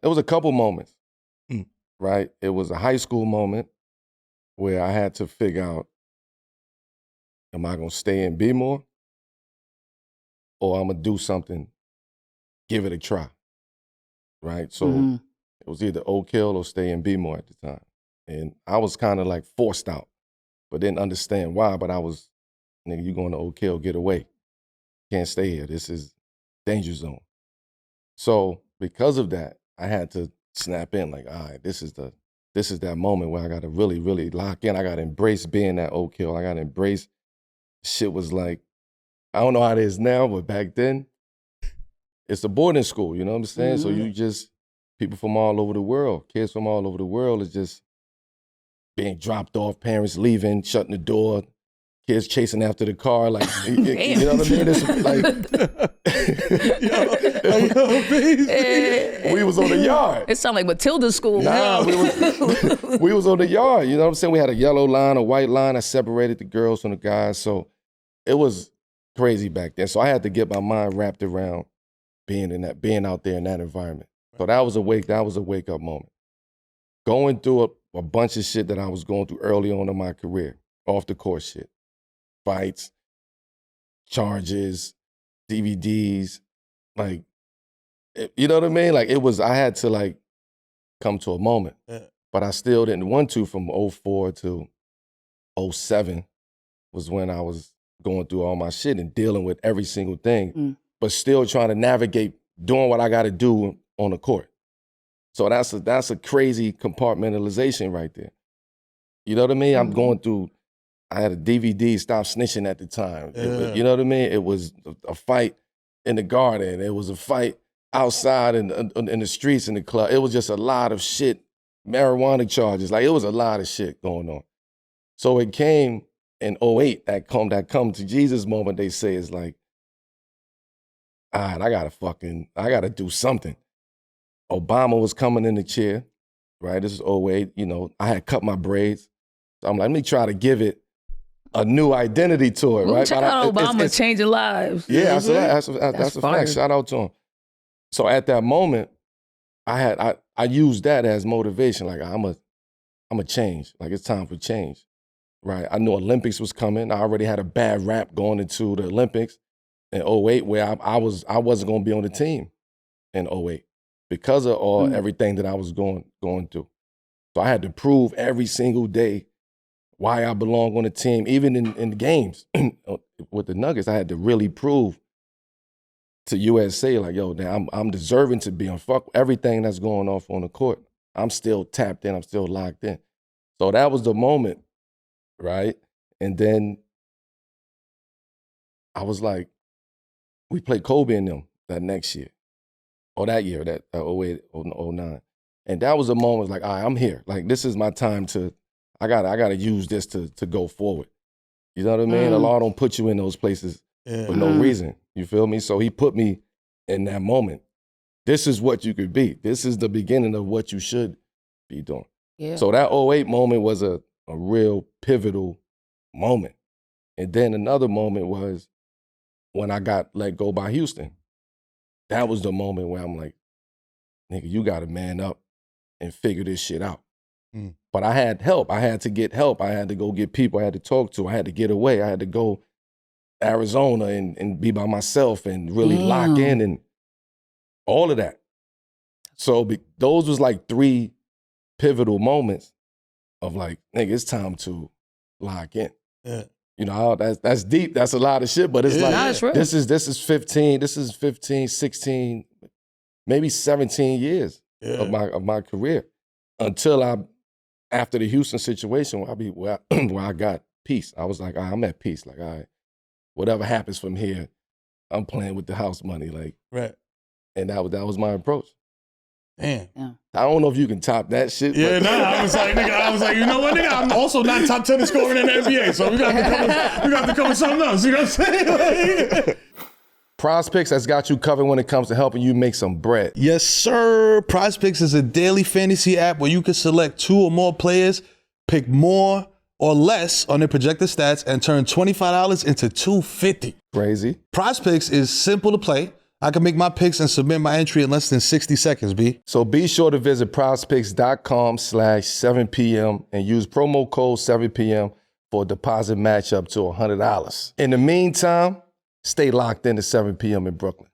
was a couple moments, Mm. right? It was a high school moment where I had to figure out, am I gonna stay and be more, or I'm gonna do something, give it a try, right? So Mhm. it was either Oak Hill or stay and be more at the time, and I was kind of like forced out, but didn't understand why. But I was, nigga, you going to Oak Hill, get away, can't stay here. This is danger zone. So because of that, I had to snap in like, all right, this is that moment where I got to really, really lock in. I got to embrace being at Oak Hill. I got to embrace. Shit was like, I don't know how it is now, but back then, it's a boarding school. You know what I'm saying? So you just people from all over the world, kids from all over the world, is just being dropped off. Parents leaving, shutting the door. Kids chasing after the car, like you know what I mean? It's like we was on the yard. It sounded like Matilda school. Nah, we was on the yard. You know what I'm saying? We had a yellow line, a white line that separated the girls from the guys. So it was crazy back then. So I had to get my mind wrapped around being out there in that environment. So that was a wake up moment. Going through a bunch of shit that I was going through early on in my career, off the court shit. Fights, charges, DVDs, like, you know what I mean? Like I had to like come to a moment, but I still didn't want to. From 04 to 07 was when I was going through all my shit and dealing with every single thing, but still trying to navigate doing what I got to do on the court. So that's a crazy compartmentalization right there. You know what I mean? I'm going through. I had a DVD, Stop Snitching at the time. You know what I mean? It was a fight in the garden. It was a fight outside in the streets, in the club. It was just a lot of shit, marijuana charges. Like, it was a lot of shit going on. So it came in 08, that come to Jesus moment, they say, is like, all right, I gotta do something. Obama was coming in the chair, right? This is 08, you know, I had cut my braids. So I'm like, let me try to give it a new identity to it, right? Check out Obama changing lives. Yeah, that's a fact. Shout out to him. So at that moment, I used that as motivation. Like, I'm a change. Like, it's time for change, right? I knew Olympics was coming. I already had a bad rap going into the Olympics in 08, where I wasn't going to be on the team in 08 because of everything that I was going through. So I had to prove every single day why I belong on the team. Even in the games with the Nuggets, I had to really prove to USA, like, yo, I'm deserving to be on. Fuck everything that's going off on the court. I'm still tapped in. I'm still locked in. So that was the moment, right? And then I was like, we played Kobe and them that next year, or that year, that 08, 09. And that was a moment like, all right, I'm here. Like, this is my time to, I gotta use this to go forward. You know what I mean? The law don't put you in those places for no reason. You feel me? So he put me in that moment. This is what you could be. This is the beginning of what you should be doing. Yeah. So that 08 moment was a real pivotal moment. And then another moment was when I got let go by Houston. That was the moment where I'm like, nigga, you gotta man up and figure this shit out. But I had help. I had to get help. I had to go get people I had to talk to. I had to get away. I had to go Arizona and be by myself and really lock in and all of that. So those was like 3 pivotal moments of like, nigga, it's time to lock in. Yeah. You know, that's deep. That's a lot of shit, but it's like, this is 15, 16, maybe 17 years of my career until after the Houston situation where I got peace. I was like, I'm at peace. Like, all right, whatever happens from here, I'm playing with the house money. Like, right. And that was my approach. Damn. Yeah. I don't know if you can top that shit. Yeah, I was like, you know what, nigga? I'm also not top 10 scoring in the NBA, so we got to come with something else. You know what I'm saying? PrizePicks has got you covered when it comes to helping you make some bread. Yes, sir. PrizePicks is a daily fantasy app where you can select 2 or more players, pick more or less on their projected stats, and turn $25 into $250. Crazy. PrizePicks is simple to play. I can make my picks and submit my entry in less than 60 seconds, B. So be sure to visit prizepicks.com/7pm and use promo code 7pm for a deposit match up to $100. In the meantime, stay locked in at 7 p.m. in Brooklyn.